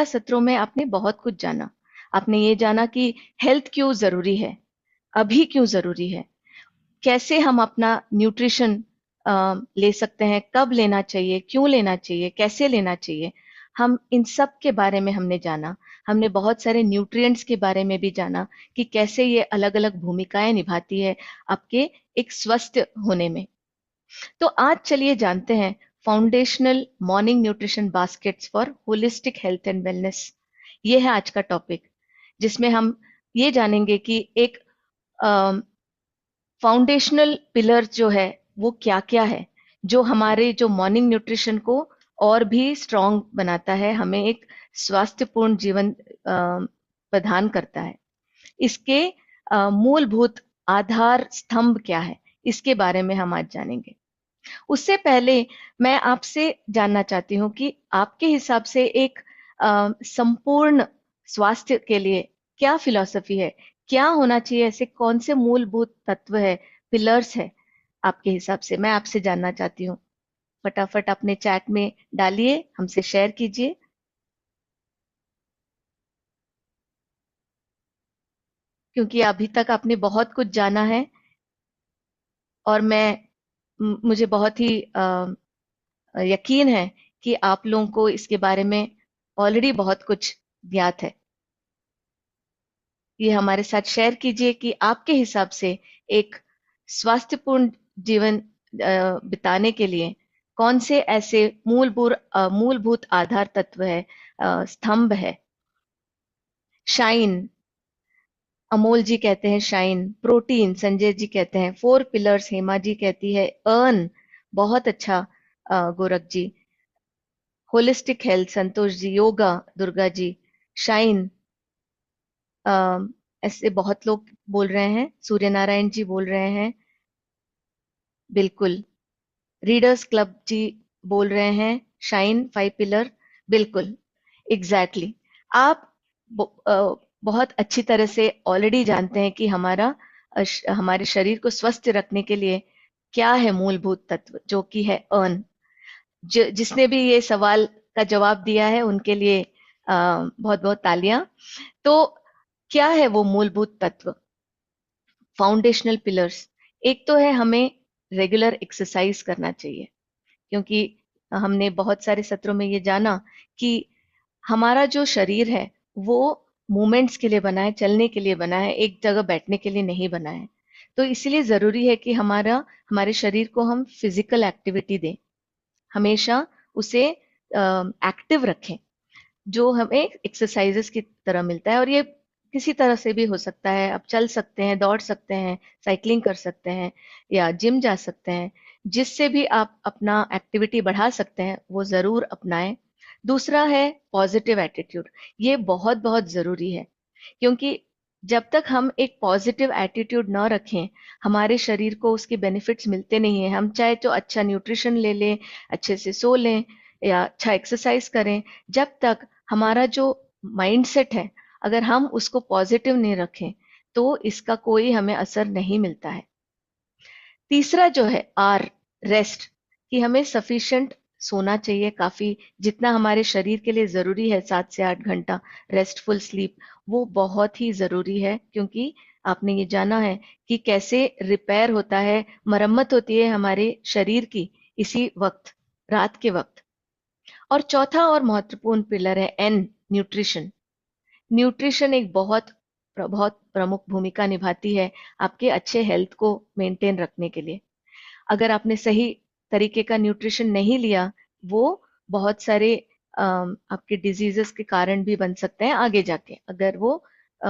सत्रों में आपने बहुत कुछ जाना। आपने ये जाना कि हेल्थ क्यों ज़रूरी है, अभी क्यों ज़रूरी है, कैसे हम अपना न्यूट्रिशन ले सकते हैं, कब लेना चाहिए, क्यों लेना चाहिए, कैसे लेना चाहिए। हम इन सब के बारे में हमने जाना। हमने बहुत सारे न्यूट्रिएंट्स के बारे में भी जाना कि कैसे ये अलग-अलग भूमिकाएं निभाती है आपके एक स्वस्थ होने में। तो आज चलिए जानते हैं foundational morning nutrition baskets for holistic health and wellness. ये है आज का टॉपिक, जिसमें हम ये जानेंगे कि एक फाउंडेशनल पिलर जो है वो क्या क्या है, जो हमारे जो मॉर्निंग न्यूट्रिशन को और भी स्ट्रांग बनाता है, हमें एक स्वास्थ्यपूर्ण जीवन प्रदान करता है। इसके मूलभूत आधार स्तंभ क्या है, इसके बारे में हम आज जानेंगे। उससे पहले मैं आपसे जानना चाहती हूँ कि आपके हिसाब से एक संपूर्ण स्वास्थ्य के लिए क्या फिलॉसफी है, क्या होना चाहिए, ऐसे कौन से मूलभूत तत्व है, पिलर्स है आपके हिसाब से, मैं आपसे जानना चाहती हूँ। फटाफट अपने चैट में डालिए, हमसे शेयर कीजिए। क्योंकि अभी तक आपने बहुत कुछ जाना है और मुझे बहुत ही यकीन है कि आप लोगों को इसके बारे में ऑलरेडी बहुत कुछ ज्ञात है। ये हमारे साथ शेयर कीजिए कि आपके हिसाब से एक स्वास्थ्यपूर्ण जीवन बिताने के लिए कौन से ऐसे मूलभूत आधार तत्व है, स्तंभ है। शाइन, अमोल जी कहते हैं शाइन। प्रोटीन, संजय जी कहते हैं। फोर पिलर्स, हेमा जी कहती है। अर्न, बहुत अच्छा गोरख जी। Holistic health, Santosh ji. Yoga, Durga ji. Shine, ऐसे बहुत लोग बोल रहे हैं। सूर्य नारायण जी बोल रहे हैं। बिल्कुल। रीडर्स क्लब जी बोल रहे हैं शाइन 5 पिलर। बिल्कुल, एग्जैक्टली exactly. आप बहुत अच्छी तरह से ऑलरेडी जानते हैं कि हमारे शरीर को स्वस्थ रखने के लिए क्या है मूलभूत तत्व, जो कि है अर्न। जिसने भी ये सवाल का जवाब दिया है उनके लिए बहुत बहुत तालियां। तो क्या है वो मूलभूत तत्व, फाउंडेशनल पिलर्स? एक तो है हमें रेगुलर एक्सरसाइज करना चाहिए, क्योंकि हमने बहुत सारे सत्रों में ये जाना कि हमारा जो शरीर है वो मूवमेंट्स के लिए बना है, चलने के लिए बना है, एक जगह बैठने के लिए नहीं बना है। तो इसलिए जरूरी है कि हमारे शरीर को हम फिजिकल एक्टिविटी दें, हमेशा उसे एक्टिव रखें, जो हमें एक्सरसाइजेस की तरह मिलता है। और ये किसी तरह से भी हो सकता है, आप चल सकते हैं, दौड़ सकते हैं, साइकिलिंग कर सकते हैं या जिम जा सकते हैं। जिससे भी आप अपना एक्टिविटी बढ़ा सकते हैं वो जरूर अपनाएं। दूसरा है पॉजिटिव एटीट्यूड। ये बहुत बहुत जरूरी है, क्योंकि जब तक हम एक पॉजिटिव एटीट्यूड न रखें, हमारे शरीर को उसके बेनिफिट्स मिलते नहीं है। हम चाहे तो अच्छा न्यूट्रिशन ले लें, अच्छे से सो लें या अच्छा एक्सरसाइज करें, जब तक हमारा जो माइंडसेट है, अगर हम उसको पॉजिटिव नहीं रखें तो इसका कोई हमें असर नहीं मिलता है। तीसरा जो है आर, रेस्ट, कि हमें सफिशिएंट सोना चाहिए, काफी जितना हमारे शरीर के लिए जरूरी है, 7 से 8 घंटा रेस्टफुल स्लीप, वो बहुत ही जरूरी है। क्योंकि आपने ये जाना है कि कैसे रिपेयर होता है, मरम्मत होती है हमारे शरीर की इसी वक्त, रात के वक्त। और चौथा और महत्वपूर्ण पिलर है एन, न्यूट्रिशन। न्यूट्रिशन एक बहुत प्रमुख भूमिका निभाती है आपके अच्छे हेल्थ को मेंटेन रखने के लिए। अगर आपने सही तरीके का न्यूट्रिशन नहीं लिया, वो बहुत सारे आपके डिजीजेस के कारण भी बन सकते हैं आगे जाके, अगर वो अ,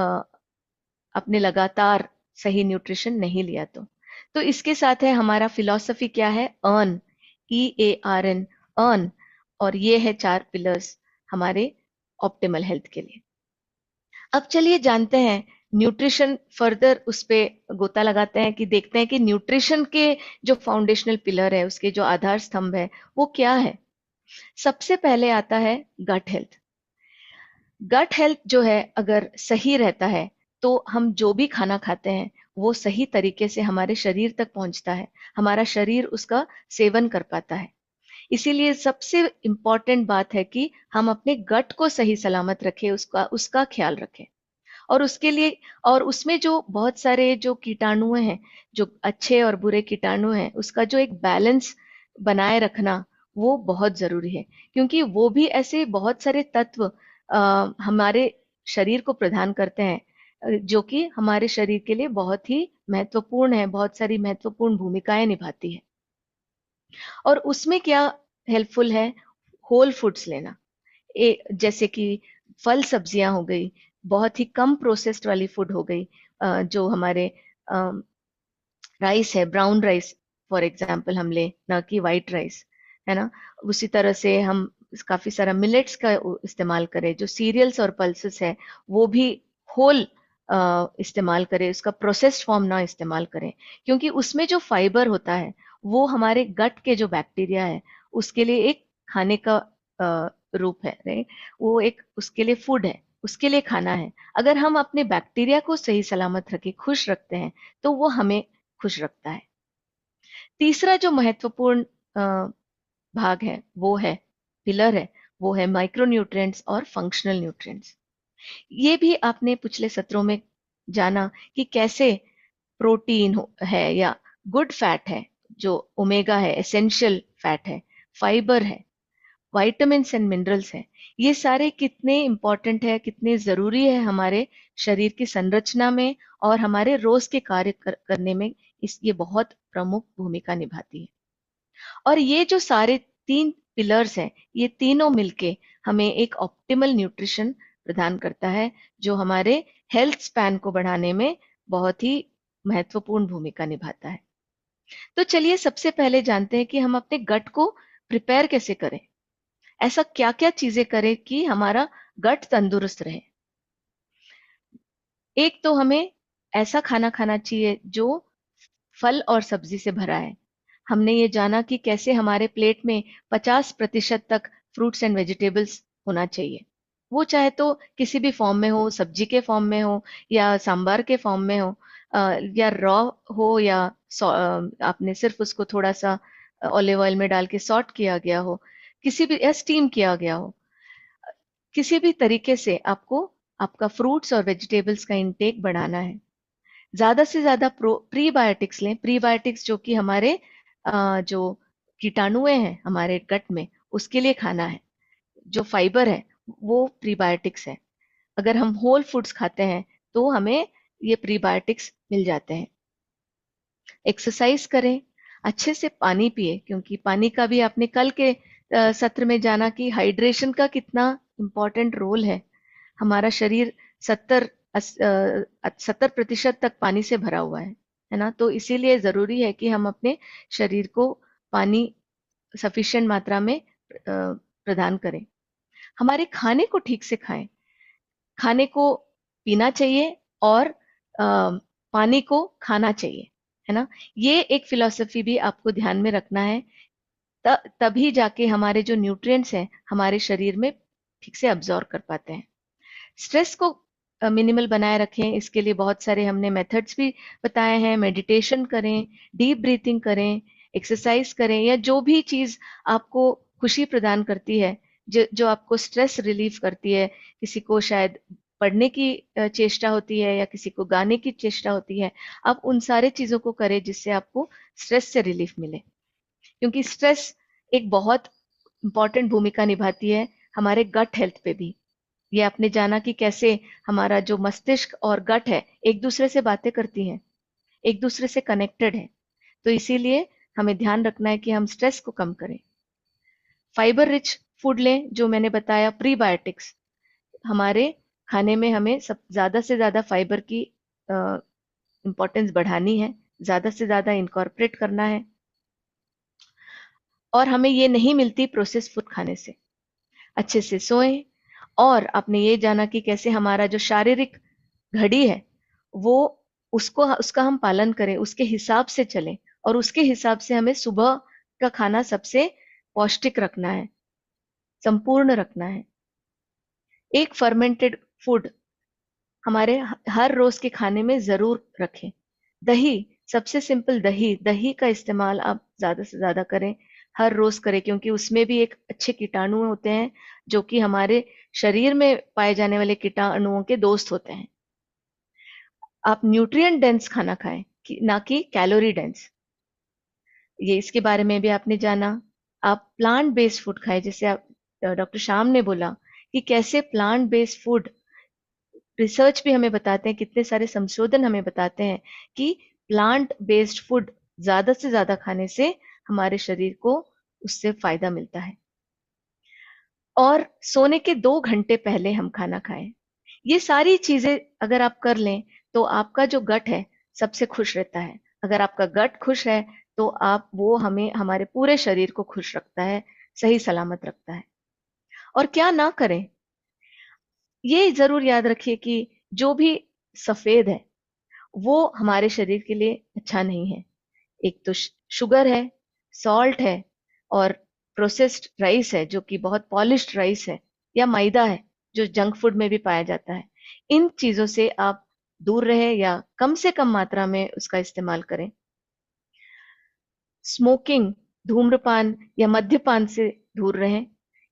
आपने लगातार सही न्यूट्रिशन नहीं लिया तो इसके साथ है हमारा फिलॉसफी क्या है, अर्न, EARN, अर्न। और ये है 4 पिलर्स हमारे ऑप्टिमल हेल्थ के लिए। अब चलिए जानते हैं न्यूट्रिशन, फर्दर उस पे गोता लगाते हैं कि देखते हैं कि न्यूट्रिशन के जो फाउंडेशनल पिलर है, उसके जो आधार स्तंभ है वो क्या है। सबसे पहले आता है गट हेल्थ। गट हेल्थ जो है अगर सही रहता है तो हम जो भी खाना खाते हैं वो सही तरीके से हमारे शरीर तक पहुंचता है, हमारा शरीर उसका सेवन कर पाता है। इसीलिए सबसे इम्पोर्टेंट बात है कि हम अपने गट को सही सलामत रखें, उसका उसका ख्याल रखें। और उसके लिए, और उसमें जो बहुत सारे जो कीटाणु हैं, जो अच्छे और बुरे कीटाणु हैं, उसका जो एक बैलेंस बनाए रखना वो बहुत जरूरी है। क्योंकि वो भी ऐसे बहुत सारे तत्व हमारे शरीर को प्रदान करते हैं, जो कि हमारे शरीर के लिए बहुत ही महत्वपूर्ण है, बहुत सारी महत्वपूर्ण भूमिकाएं निभाती है। और उसमें क्या हेल्पफुल है, होल फूड्स लेना। जैसे कि फल सब्जियां हो गई, बहुत ही कम प्रोसेस्ड वाली फूड हो गई, जो हमारे राइस है, ब्राउन राइस फॉर एग्जाम्पल हम ले, ना कि वाइट राइस, है ना। उसी तरह से हम काफी सारा मिलेट्स का इस्तेमाल करें, जो सीरियल्स और पल्सेस है वो भी होल इस्तेमाल करें, उसका प्रोसेस्ड फॉर्म ना इस्तेमाल करें। क्योंकि उसमें जो फाइबर होता है वो हमारे गट के जो बैक्टीरिया है उसके लिए एक खाने का रूप है, राइट। वो एक उसके लिए फूड है, उसके लिए खाना है। अगर हम अपने बैक्टीरिया को सही सलामत रखे, खुश रखते हैं, तो वो हमें खुश रखता है। तीसरा जो महत्वपूर्ण भाग है, वो है, पिलर है, वो है माइक्रो न्यूट्रिएंट्स और फंक्शनल न्यूट्रिएंट्स। ये भी आपने पिछले सत्रों में जाना कि कैसे प्रोटीन है या गुड फैट है, जो ओमेगा है, एसेंशियल फैट है, फाइबर है, विटामिन्स एंड मिनरल्स हैं, ये सारे कितने इंपॉर्टेंट है, कितने जरूरी है हमारे शरीर की संरचना में और हमारे रोज के कार्य करने में। ये बहुत प्रमुख भूमिका निभाती है। और ये जो सारे तीन पिलर्स हैं, ये तीनों मिलके हमें एक ऑप्टिमल न्यूट्रिशन प्रदान करता है, जो हमारे हेल्थ स्पैन को बढ़ाने में बहुत ही महत्वपूर्ण भूमिका निभाता है। तो चलिए सबसे पहले जानते हैं कि हम अपने गट को प्रिपेयर कैसे करें। ऐसा क्या क्या चीजें करें कि हमारा गट तंदुरुस्त रहे। एक तो हमें ऐसा खाना खाना चाहिए जो फल और सब्जी से भरा है। हमने ये जाना कि कैसे हमारे प्लेट में 50% तक फ्रूट्स एंड वेजिटेबल्स होना चाहिए। वो चाहे तो किसी भी फॉर्म में हो, सब्जी के फॉर्म में हो या सांबार के फॉर्म में हो, या रॉ हो, या आपने सिर्फ उसको थोड़ा सा ऑलिव ऑयल में डाल के सॉट किया गया हो, किसी भी, या स्टीम किया गया हो। किसी भी तरीके से आपको आपका फ्रूट्स और वेजिटेबल्स का इंटेक बढ़ाना है। ज्यादा से ज्यादा प्रीबायोटिक्स लें। प्रीबायोटिक्स जो कि हमारे जो कीटाणुएं हैं हमारे गट में, उसके लिए खाना है। जो फाइबर है वो प्रीबायोटिक्स है। अगर हम होल फूड्स खाते हैं तो हमें ये प्रीबायोटिक्स मिल जाते हैं। एक्सरसाइज करें, अच्छे से पानी पिए, क्योंकि पानी का भी आपने कल के सत्र में जाना कि हाइड्रेशन का कितना इम्पोर्टेंट रोल है। हमारा शरीर 70% तक पानी से भरा हुआ है ना। तो इसीलिए जरूरी है कि हम अपने शरीर को पानी सफिशिएंट मात्रा में प्रदान करें। हमारे खाने को ठीक से खाएं, खाने को पीना चाहिए और पानी को खाना चाहिए, है ना। ये एक फिलॉसफी भी आपको ध्यान में रखना है। तभी जाके हमारे जो न्यूट्रिएंट्स हैं हमारे शरीर में ठीक से अब्जॉर्ब कर पाते हैं। स्ट्रेस को मिनिमल बनाए रखें, इसके लिए बहुत सारे हमने मेथड्स भी बताए हैं। मेडिटेशन करें, डीप ब्रीथिंग करें, एक्सरसाइज करें, या जो भी चीज आपको खुशी प्रदान करती है, जो जो आपको स्ट्रेस रिलीफ करती है। किसी को शायद पढ़ने की चेष्टा होती है, या किसी को गाने की चेष्टा होती है। आप उन सारे चीजों को करें जिससे आपको स्ट्रेस से रिलीफ मिले। क्योंकि स्ट्रेस एक बहुत इंपॉर्टेंट भूमिका निभाती है हमारे गट हेल्थ पे भी। ये आपने जाना कि कैसे हमारा जो मस्तिष्क और गट है एक दूसरे से बातें करती हैं, एक दूसरे से कनेक्टेड है। तो इसीलिए हमें ध्यान रखना है कि हम स्ट्रेस को कम करें। फाइबर रिच फूड लें, जो मैंने बताया, प्रीबायोटिक्स। हमारे खाने में हमें सब ज्यादा से ज्यादा फाइबर की इंपॉर्टेंस बढ़ानी है, ज्यादा से ज्यादा इनकॉर्पोरेट करना है। और हमें ये नहीं मिलती प्रोसेस फूड खाने से। अच्छे से सोएं। और आपने ये जाना कि कैसे हमारा जो शारीरिक घड़ी है वो, उसको उसका हम पालन करें, उसके हिसाब से चलें। और उसके हिसाब से हमें सुबह का खाना सबसे पौष्टिक रखना है, संपूर्ण रखना है। एक फर्मेंटेड फूड हमारे हर रोज के खाने में जरूर रखें। दही, सबसे सिंपल दही, दही का इस्तेमाल आप ज्यादा से ज्यादा करें। हर रोज करें, क्योंकि उसमें भी एक अच्छे कीटाणु होते हैं जो कि हमारे शरीर में पाए जाने वाले कीटाणुओं के दोस्त होते हैं। आप न्यूट्रिएंट डेंस खाना खाएं, ना कि कैलोरी डेंस। ये इसके बारे में भी आपने जाना। आप प्लांट बेस्ड फूड खाएं, जैसे आप डॉक्टर श्याम ने बोला कि कैसे प्लांट बेस्ड फूड, रिसर्च भी हमें बताते हैं, कितने सारे संशोधन हमें बताते हैं कि प्लांट बेस्ड फूड ज्यादा से ज्यादा खाने से हमारे शरीर को उससे फायदा मिलता है। और सोने के 2 घंटे पहले हम खाना खाएं। ये सारी चीजें अगर आप कर लें तो आपका जो गट है सबसे खुश रहता है। अगर आपका गट खुश है तो आप वो हमें हमारे पूरे शरीर को खुश रखता है, सही सलामत रखता है। और क्या ना करें, ये जरूर याद रखिए कि जो भी सफेद है वो हमारे शरीर के लिए अच्छा नहीं है। एक तो शुगर है, सॉल्ट है, और प्रोसेस्ड राइस है जो कि बहुत पॉलिश्ड राइस है, या मैदा है जो जंक फूड में भी पाया जाता है। इन चीजों से आप दूर रहे या कम से कम मात्रा में उसका इस्तेमाल करें। स्मोकिंग, धूम्रपान या मद्यपान से दूर रहें,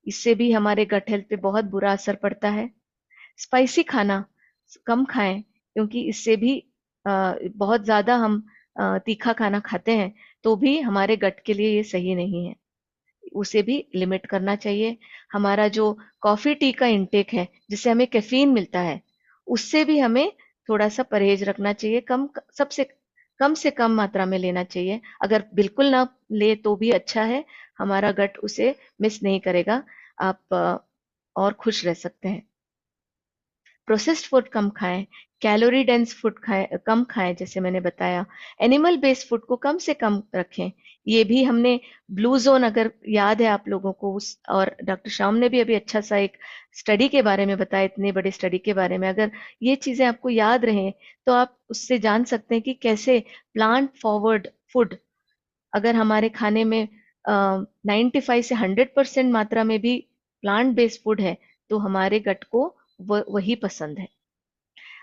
इससे भी हमारे गट हेल्थ पे बहुत बुरा असर पड़ता है। स्पाइसी खाना कम खाएं, क्योंकि इससे भी बहुत ज्यादा हम तीखा खाना खाते हैं तो भी हमारे गट के लिए ये सही नहीं है, उसे भी लिमिट करना चाहिए। हमारा जो कॉफी टी का इंटेक है जिससे हमें कैफीन मिलता है, उससे भी हमें थोड़ा सा परहेज रखना चाहिए, कम से कम मात्रा में लेना चाहिए। अगर बिल्कुल ना ले तो भी अच्छा है, हमारा गट उसे मिस नहीं करेगा, आप और खुश रह सकते हैं। प्रोसेस्ड फूड कम खाएं, कैलोरी डेंस फूड खाएं, कम खाएं, जैसे मैंने बताया। एनिमल बेस्ड फूड को कम से कम रखें। ये भी हमने ब्लू जोन, अगर याद है आप लोगों को, उस और डॉक्टर श्याम ने भी अभी अच्छा सा एक स्टडी के बारे में बताया, इतने बड़े स्टडी के बारे में, अगर ये चीजें आपको याद रहें तो आप उससे जान सकते हैं कि कैसे प्लांट फॉरवर्ड फूड, अगर हमारे खाने में 95 से 100% मात्रा में भी प्लांट बेस्ड फूड है तो हमारे गट को वही पसंद है।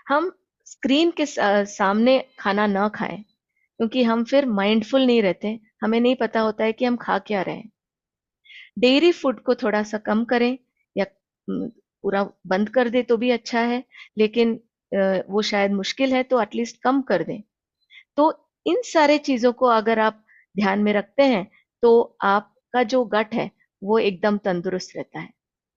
हम स्क्रीन के सामने खाना ना खाएं, क्योंकि हम फिर माइंडफुल नहीं रहते, हमें नहीं पता होता है कि हम खा क्या रहे हैं। डेयरी फूड को थोड़ा सा कम करें, या पूरा बंद कर दे तो भी अच्छा है, लेकिन वो शायद मुश्किल है, तो एटलीस्ट कम कर दें। तो इन सारे चीजों को अगर आप ध्यान में रखते हैं तो आपका जो गट है वो एकदम तंदुरुस्त रहता है।